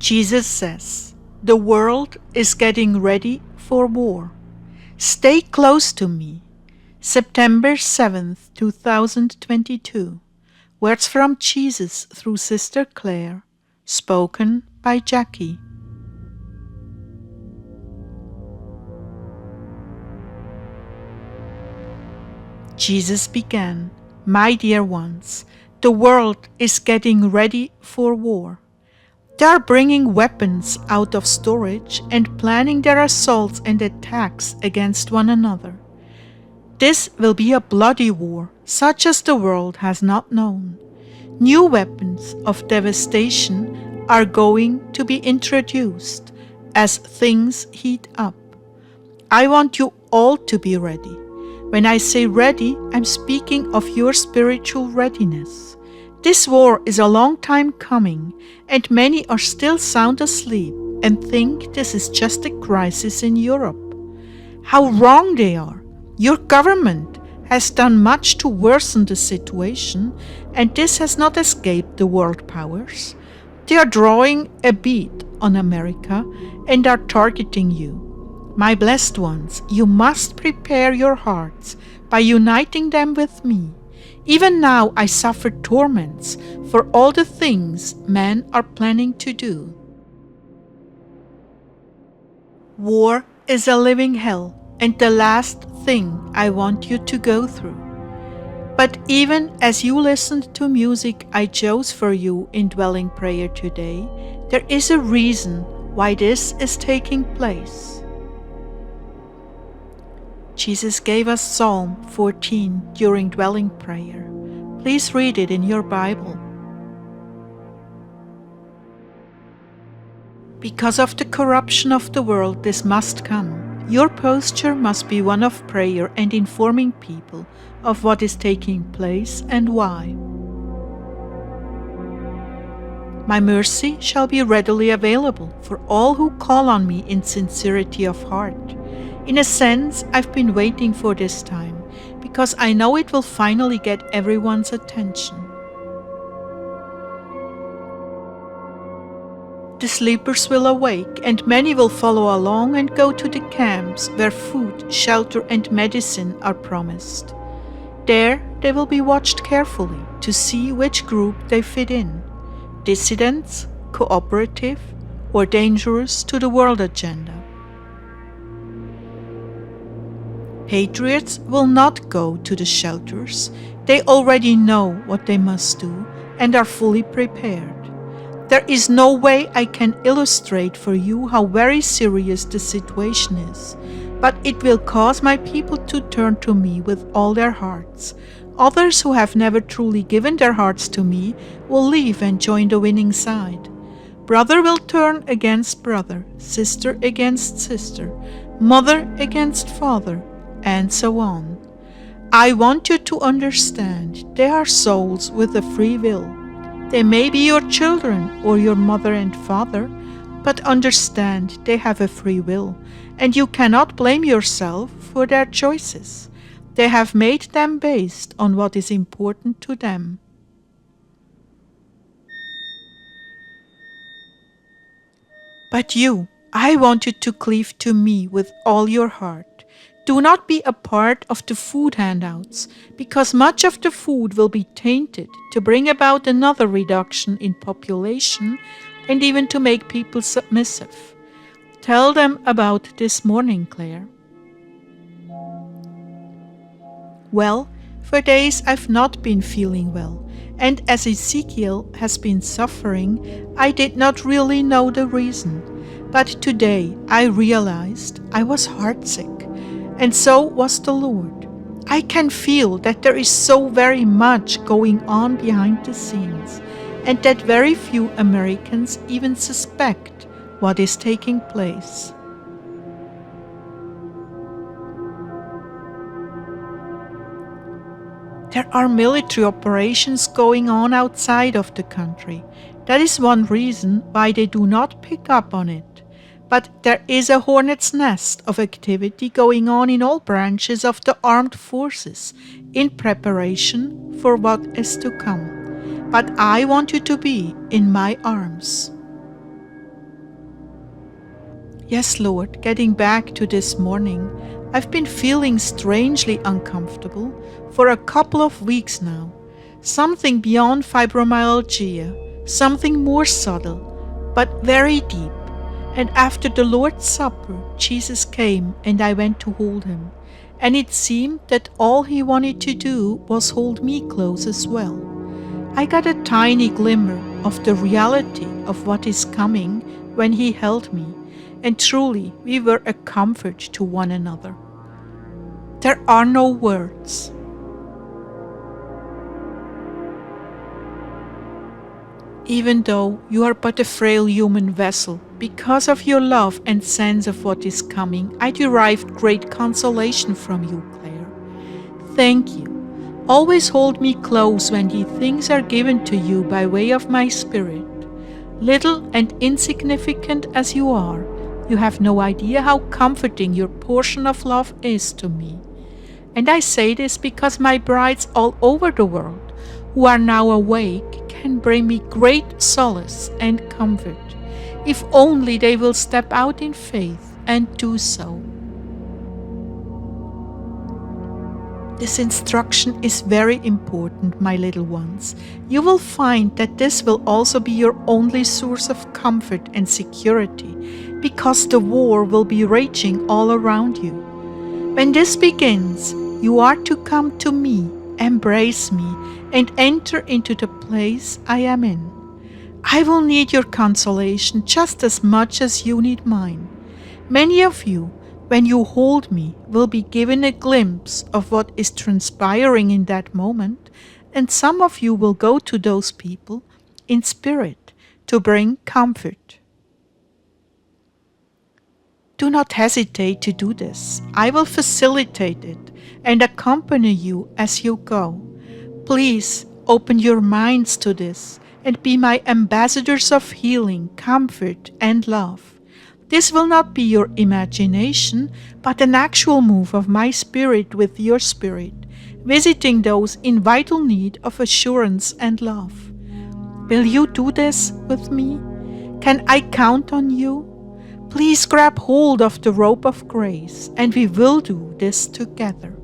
Jesus says, "The world is getting ready for war. Stay close to me." September 7th, 2022. Words from Jesus through Sister Clare, spoken by Jackie. Jesus began, "My dear ones, the world is getting ready for war. They are bringing weapons out of storage and planning their assaults and attacks against one another. This will be a bloody war, such as the world has not known. New weapons of devastation are going to be introduced as things heat up. I want you all to be ready. When I say ready, I'm speaking of your spiritual readiness. This war is a long time coming, and many are still sound asleep and think this is just a crisis in Europe. How wrong they are! Your government has done much to worsen the situation, and this has not escaped the world powers. They are drawing a bead on America and are targeting you. My blessed ones, you must prepare your hearts by uniting them with me. Even now I suffer torments for all the things men are planning to do. War is a living hell and the last thing I want you to go through. But even as you listened to music I chose for you in dwelling prayer today, there is a reason why this is taking place. Jesus gave us Psalm 14 during dwelling prayer. Please read it in your Bible. Because of the corruption of the world, this must come. Your posture must be one of prayer and informing people of what is taking place and why. My mercy shall be readily available for all who call on me in sincerity of heart. In a sense, I've been waiting for this time, because I know it will finally get everyone's attention. The sleepers will awake, and many will follow along and go to the camps where food, shelter, and medicine are promised. There they will be watched carefully to see which group they fit in: dissidents, cooperative, or dangerous to the world agenda. Patriots will not go to the shelters. They already know what they must do and are fully prepared. There is no way I can illustrate for you how very serious the situation is, but it will cause my people to turn to me with all their hearts. Others who have never truly given their hearts to me will leave and join the winning side. Brother will turn against brother, sister against sister, mother against father, and so on. I want you to understand they are souls with a free will. They may be your children or your mother and father, but understand they have a free will, and you cannot blame yourself for their choices. They have made them based on what is important to them. But you, I want you to cleave to me with all your heart. Do not be a part of the food handouts, because much of the food will be tainted to bring about another reduction in population and even to make people submissive. Tell them about this morning, Claire. Well, for days I've not been feeling well, and as Ezekiel has been suffering, I did not really know the reason. But today I realized I was heartsick. And so was the Lord. I can feel that there is so very much going on behind the scenes, and that very few Americans even suspect what is taking place. There are military operations going on outside of the country. That is one reason why they do not pick up on it. But there is a hornet's nest of activity going on in all branches of the armed forces in preparation for what is to come. But I want you to be in my arms. Yes, Lord, getting back to this morning, I've been feeling strangely uncomfortable for a couple of weeks now. Something beyond fibromyalgia, something more subtle, but very deep. And after the Lord's Supper, Jesus came and I went to hold him. And it seemed that all he wanted to do was hold me close as well. I got a tiny glimmer of the reality of what is coming when he held me, and truly we were a comfort to one another. There are no words. Even though you are but a frail human vessel, because of your love and sense of what is coming, I derived great consolation from you, Claire. Thank you. Always hold me close when the things are given to you by way of my spirit. Little and insignificant as you are, you have no idea how comforting your portion of love is to me. And I say this because my brides all over the world, who are now awake, can bring me great solace and comfort, if only they will step out in faith and do so. This instruction is very important, my little ones. You will find that this will also be your only source of comfort and security, because the war will be raging all around you. When this begins, you are to come to me, embrace me, and enter into the place I am in. I will need your consolation just as much as you need mine. Many of you, when you hold me, will be given a glimpse of what is transpiring in that moment, and some of you will go to those people in spirit to bring comfort. Do not hesitate to do this. I will facilitate it and accompany you as you go. Please open your minds to this and be my ambassadors of healing, comfort, and love. This will not be your imagination, but an actual move of my spirit with your spirit, visiting those in vital need of assurance and love. Will you do this with me? Can I count on you? Please grab hold of the rope of grace, and we will do this together.